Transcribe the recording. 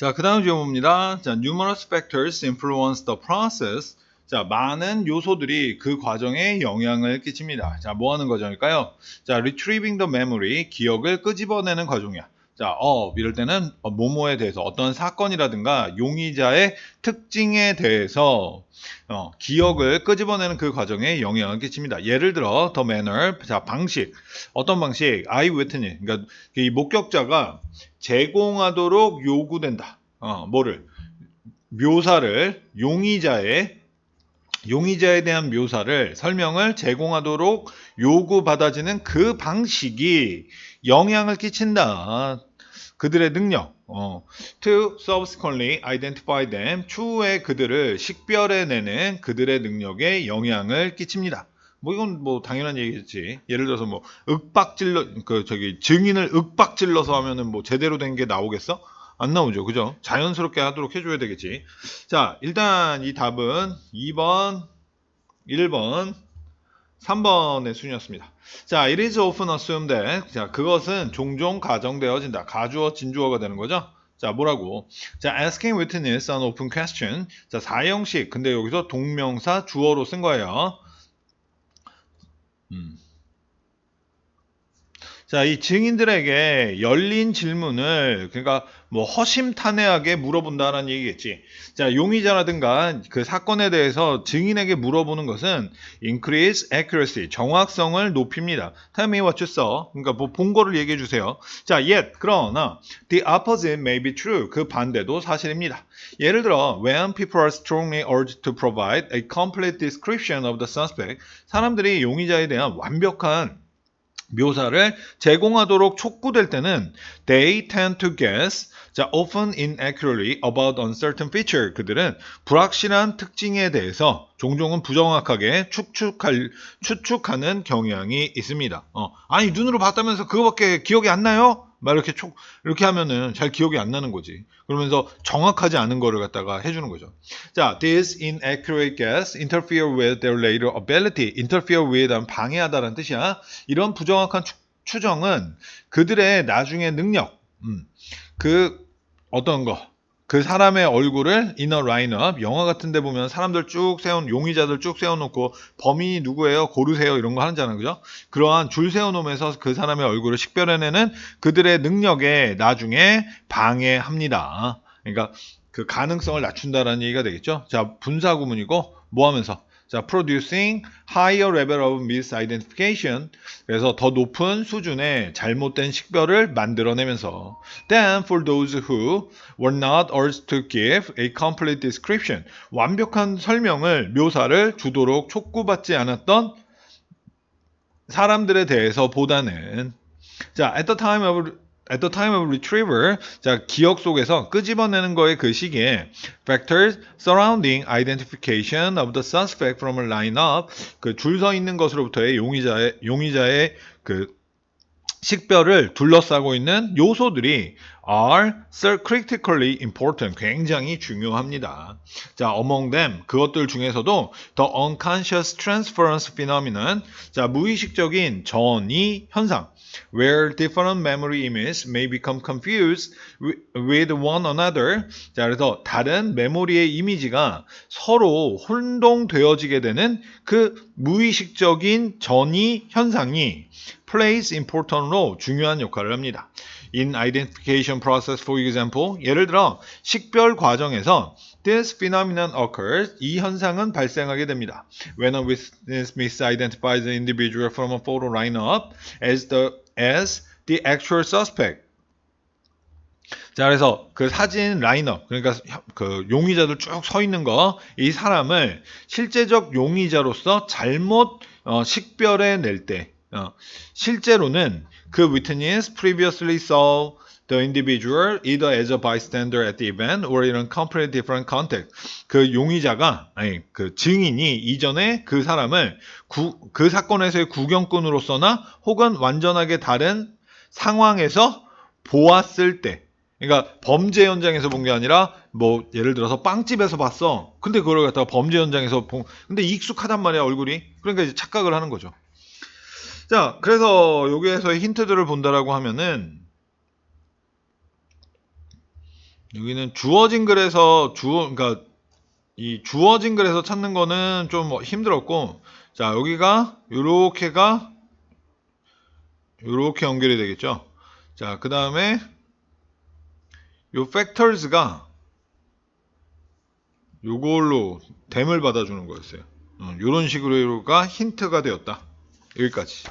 자, 그 다음 질문입니다. 자, numerous factors influence the process. 자, 많은 요소들이 그 과정에 영향을 끼칩니다. 자, 뭐 하는 과정일까요? 자, retrieving the memory, 기억을 끄집어내는 과정이야. 자, 이럴 때는 뭐뭐에 대해서 어떤 사건이라든가 용의자의 특징에 대해서 기억을 끄집어내는 그 과정에 영향을 끼칩니다. 예를 들어, the manner, 자, 방식, 어떤 방식, eyewitness, 그러니까 이 목격자가 제공하도록 요구된다. 뭐를? 묘사를, 용의자에 대한 묘사를, 설명을 제공하도록 요구받아지는 그 방식이 영향을 끼친다. 그들의 능력, to subsequently identify them, 추후에 그들을 식별해내는 그들의 능력에 영향을 끼칩니다. 뭐 이건 뭐 당연한 얘기겠지. 예를 들어서 뭐 증인을 윽박질러서 하면은 뭐 제대로 된 게 나오겠어? 안 나오죠. 그죠? 자연스럽게 하도록 해줘야 되겠지. 자, 일단 이 답은 2번, 1번, 3번의 순이었습니다. 자, it is often assumed that. 자, 그것은 종종 가정되어진다. 가주어, 진주어가 되는 거죠. 자, 뭐라고? 자, asking witness an open question. 자, 사형식. 근데 여기서 동명사 주어로 쓴 거예요. 자, 이 증인들에게 열린 질문을, 그러니까 뭐 허심탄회하게 물어본다는 얘기겠지. 자, 용의자라든가 그 사건에 대해서 증인에게 물어보는 것은 increase accuracy, 정확성을 높입니다. Tell me what you saw. 그러니까 뭐 본 거를 얘기해 주세요. 자, yet, 그러나 the opposite may be true. 그 반대도 사실입니다. 예를 들어, when people are strongly urged to provide a complete description of the suspect, 사람들이 용의자에 대한 완벽한 묘사를 제공하도록 촉구될 때는 they tend to guess, 자, often inaccurately about uncertain feature. 그들은 불확실한 특징에 대해서 종종은 부정확하게 추측하는 경향이 있습니다. 아니 눈으로 봤다면서 그거밖에 기억이 안 나요? 막 이렇게 하면은 잘 기억이 안 나는 거지. 그러면서 정확하지 않은 거를 갖다가 해주는 거죠. 자, this inaccurate guess interfere with their later ability. interfere with 하면 방해하다라는 뜻이야. 이런 부정확한 추정은 그들의 나중의 능력, 어떤 거, 그 사람의 얼굴을 in a lineup, 영화 같은 데 보면 사람들 용의자들 쭉 세워놓고 범인이 누구예요? 고르세요. 이런 거 하잖아요. 그죠? 그러한 줄 세워놓으면서 그 사람의 얼굴을 식별해내는 그들의 능력에 나중에 방해합니다. 그러니까 그 가능성을 낮춘다라는 얘기가 되겠죠. 자, 분사구문이고 뭐 하면서? 자, producing higher level of misidentification. 그래서 더 높은 수준의 잘못된 식별을 만들어내면서 then for those who were not urged to give a complete description. 완벽한 묘사를 주도록 촉구받지 않았던 사람들에 대해서 보다는 자, at the time of retrieval, 자, 기억 속에서 끄집어내는 거의 그 시기에 factors surrounding identification of the suspect from a lineup, 그 줄 서 있는 것으로부터의 용의자의 그 식별을 둘러싸고 있는 요소들이 are so critically important, 굉장히 중요합니다. 자, among them, 그것들 중에서도 the unconscious transference phenomenon, 자, 무의식적인 전이 현상, where different memory images may become confused with one another. 자, 그래서 다른 메모리의 이미지가 서로 혼동되어지게 되는 그 무의식적인 전이 현상이 plays important role, 중요한 역할을 합니다. In identification process, for example, 예를 들어 식별 과정에서 this phenomenon occurs, 이 현상은 발생하게 됩니다. When a witness misidentifies an individual from a photo lineup as the actual suspect. 자, 그래서 그 사진 라인업, 그러니까 그 용의자들 쭉 서 있는 거, 이 사람을 실제적 용의자로서 잘못 식별해 낼 때, 실제로는 그 witness previously saw the individual either as a bystander at the event or in a completely different context. 그 용의자가, 그 증인이 이전에 그 사람을 그 사건에서의 구경꾼으로서나 혹은 완전하게 다른 상황에서 보았을 때, 그러니까 범죄 현장에서 본 게 아니라 뭐 예를 들어서 빵집에서 봤어. 근데 그걸 갖다가 범죄 현장에서 근데 익숙하단 말이야, 얼굴이. 그러니까 이제 착각을 하는 거죠. 자, 그래서 여기에서의 힌트들을 본다라고 하면은 여기는 주어진 글에서 그러니까 이 주어진 글에서 찾는 거는 좀 힘들었고, 자, 여기가 요렇게가 요렇게 연결이 되겠죠. 자, 그 다음에 요 factors가 요걸로 댐을 받아주는 거였어요. 요런 식으로가 힌트가 되었다. 여기까지.